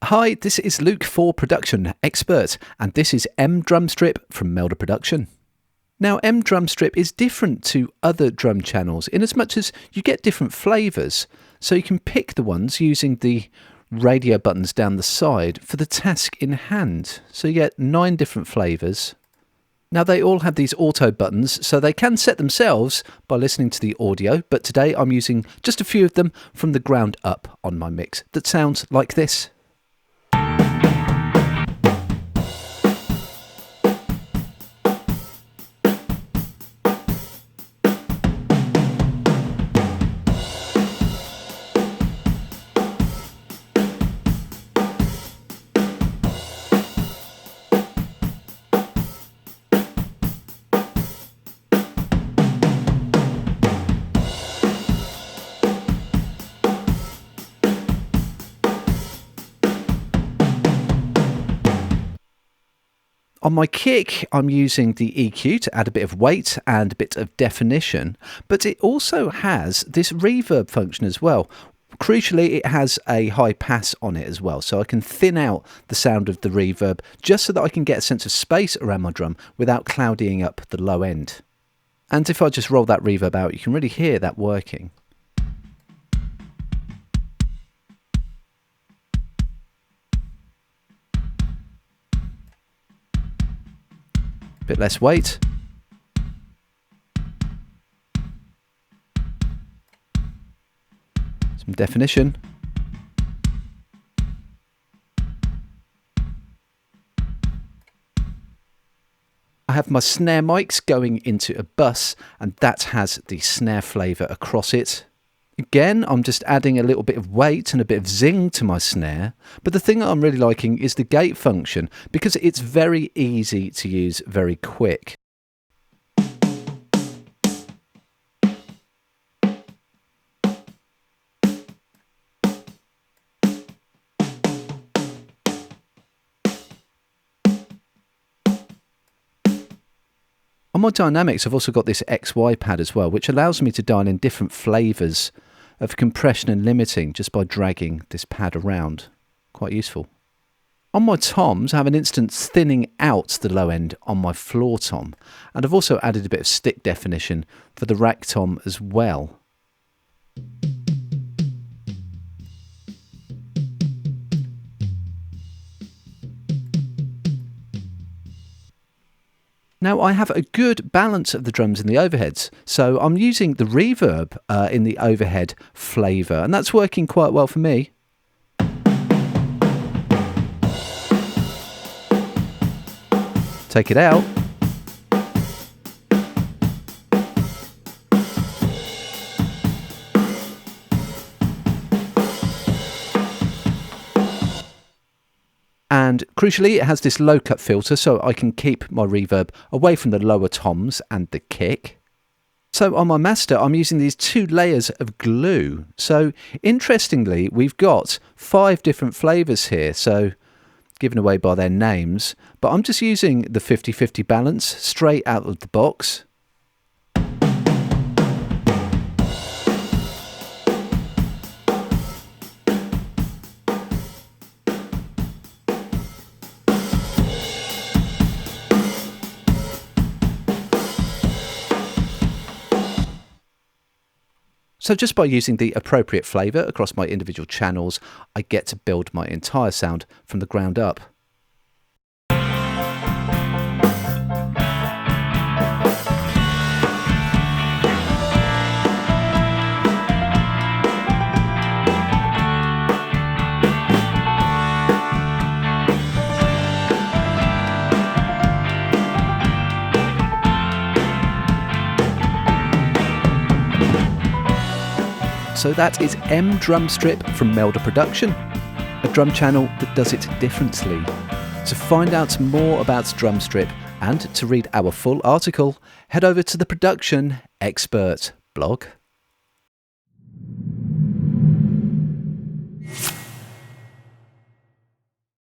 Hi, this is Luke for Production Expert, and this is MDrumStrip from Melda Production. Now, MDrumStrip is different to other drum channels in as much as you get different flavours, so you can pick the ones using the radio buttons down the side for the task in hand. So you get 9 different flavours. Now, they all have these auto buttons, so they can set themselves by listening to the audio, but today I'm using just a few of them from the ground up on my mix that sounds like this. On my kick, I'm using the EQ to add a bit of weight and a bit of definition, but it also has this reverb function as well. Crucially, it has a high pass on it as well, so I can thin out the sound of the reverb just so that I can get a sense of space around my drum without cloudying up the low end. And if I just roll that reverb out, you can really hear that working. Bit less weight. Some definition. I have my snare mics going into a bus, and that has the snare flavour across it. Again, I'm just adding a little bit of weight and a bit of zing to my snare, but the thing that I'm really liking is the gate function because it's very easy to use very quick. On my dynamics, I've also got this XY pad as well, which allows me to dial in different flavours of compression and limiting just by dragging this pad around. Quite useful. On my toms, I have an instant thinning out the low end on my floor tom, and I've also added a bit of stick definition for the rack tom as well. Now, I have a good balance of the drums in the overheads, so I'm using the reverb in the overhead flavour, and that's working quite well for me. Take it out. And crucially, it has this low cut filter so I can keep my reverb away from the lower toms and the kick. So on my master, I'm using these 2 layers of glue. So interestingly, we've got 5 different flavours here, so given away by their names, but I'm just using the 50-50 balance straight out of the box. So just by using the appropriate flavour across my individual channels, I get to build my entire sound from the ground up. So that is MDrumStrip from Melda Production, a drum channel that does it differently. To find out more about DrumStrip and to read our full article, head over to the Production Expert blog.